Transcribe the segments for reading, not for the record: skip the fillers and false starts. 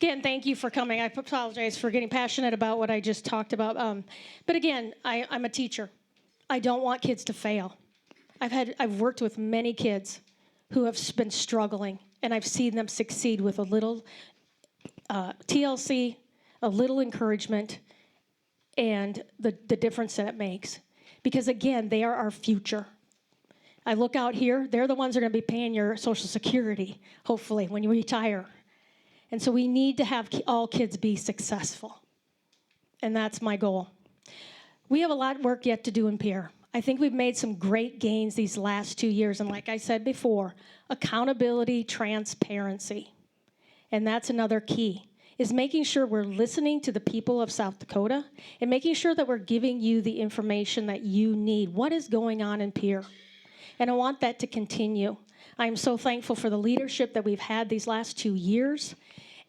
Again, thank you for coming. I apologize for getting passionate about what I just talked about. But again, I'm a teacher. I don't want kids to fail. I've worked with many kids who have been struggling, and I've seen them succeed with a little TLC, a little encouragement, and the difference that it makes. Because again, they are our future. I look out here, they're the ones that are going to be paying your Social Security, hopefully, when you retire. And so we need to have all kids be successful. And that's my goal. We have a lot of work yet to do in Pierre. I think we've made some great gains these last 2 years. And like I said before, accountability, transparency. And that's another key, is making sure we're listening to the people of South Dakota and making sure that we're giving you the information that you need. What is going on in Pierre? And I want that to continue. I'm so thankful for the leadership that we've had these last 2 years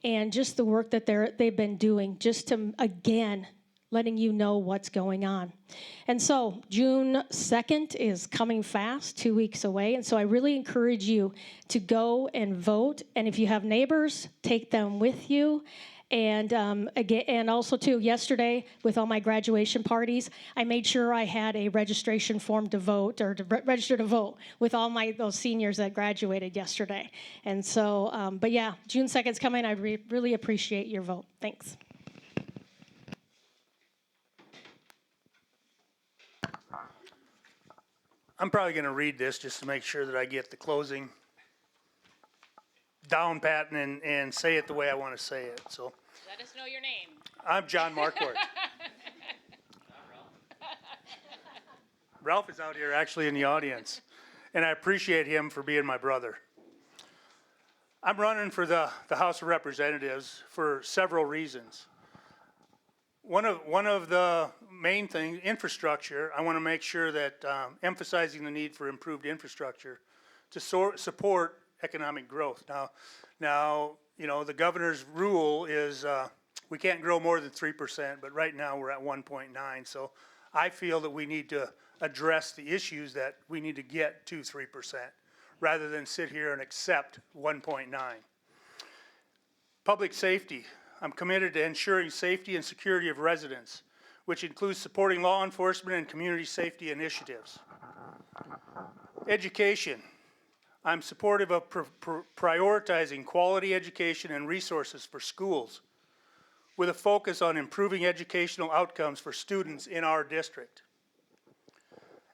and just the work that they've been doing just to, again, letting you know what's going on. And so June 2nd is coming fast, 2 weeks away. And so I really encourage you to go and vote. And if you have neighbors, take them with you. And again, and also too, yesterday with all my graduation parties, I made sure I had a registration form to vote or to register to vote with all those seniors that graduated yesterday. And so, but yeah, June 2nd is coming. I really appreciate your vote. Thanks. I'm probably going to read this just to make sure that I get the closing down pat and say it the way I want to say it. So let us know your name. I'm John Marquardt. Ralph is out here actually in the audience, and I appreciate him for being my brother. I'm running for the House of Representatives for several reasons. One of the main things, infrastructure. I want to make sure that emphasizing the need for improved infrastructure to support economic growth. Now, you know, the governor's rule is we can't grow more than 3%, but right now we're at 1.9. So I feel that we need to address the issues that we need to get to 3% rather than sit here and accept 1.9. Public safety. I'm committed to ensuring safety and security of residents, which includes supporting law enforcement and community safety initiatives. Education. I'm supportive of prioritizing quality education and resources for schools with a focus on improving educational outcomes for students in our district.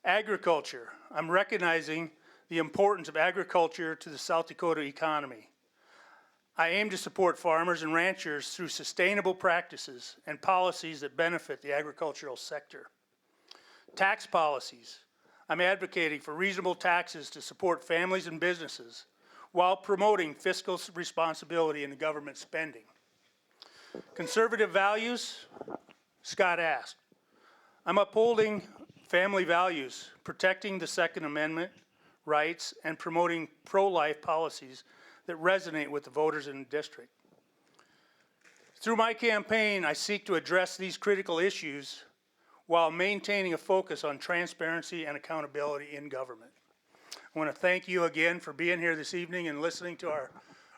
Agriculture. I'm recognizing the importance of agriculture to the South Dakota economy. I aim to support farmers and ranchers through sustainable practices and policies that benefit the agricultural sector. Tax policies. I'm advocating for reasonable taxes to support families and businesses while promoting fiscal responsibility in the government spending. Conservative values, Scott asked. I'm upholding family values, protecting the Second Amendment rights, and promoting pro-life policies that resonate with the voters in the district. Through my campaign, I seek to address these critical issues while maintaining a focus on transparency and accountability in government. I want to thank you again for being here this evening and listening to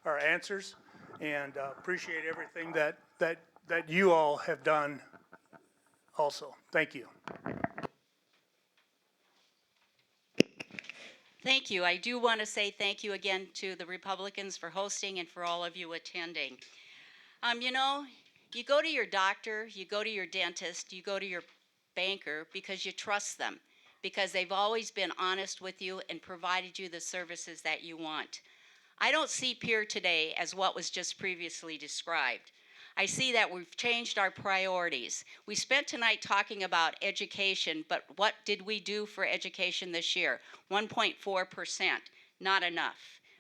our answers, and appreciate everything that you all have done also. Thank you. Thank you. I do want to say thank you again to the Republicans for hosting and for all of you attending. You know, you go to your doctor, you go to your dentist, you go to your banker because you trust them, because they've always been honest with you and provided you the services that you want. I don't see Pierre today as what was just previously described. I see that we've changed our priorities. We spent tonight talking about education, but what did we do for education this year? 1.4%, not enough.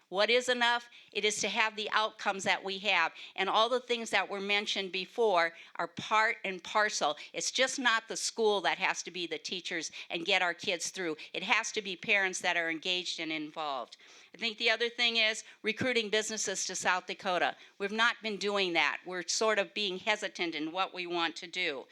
What is enough? It is to have the outcomes that we have. And all the things that were mentioned before are part and parcel. It's just not the school that has to be the teachers and get our kids through. It has to be parents that are engaged and involved. I think the other thing is recruiting businesses to South Dakota. We've not been doing that. We're sort of being hesitant in what we want to do.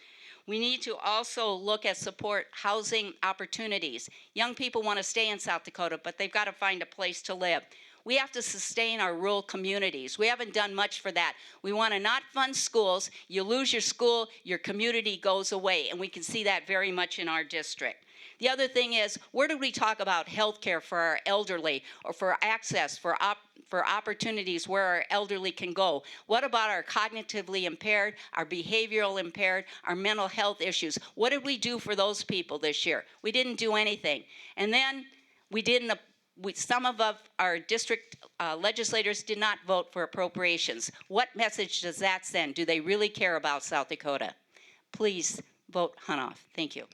We need to also look at support housing opportunities. Young people want to stay in South Dakota, but they've got to find a place to live. We have to sustain our rural communities. We haven't done much for that. We want to not fund schools. You lose your school, your community goes away, and we can see that very much in our district. The other thing is, where do we talk about health care for our elderly, or for access, for opportunities where our elderly can go? What about our cognitively impaired, our behavioral impaired, our mental health issues? What did we do for those people this year? We didn't do anything. And then some of our district legislators did not vote for appropriations. What message does that send? Do they really care about South Dakota? Please vote Hunoff. Thank you.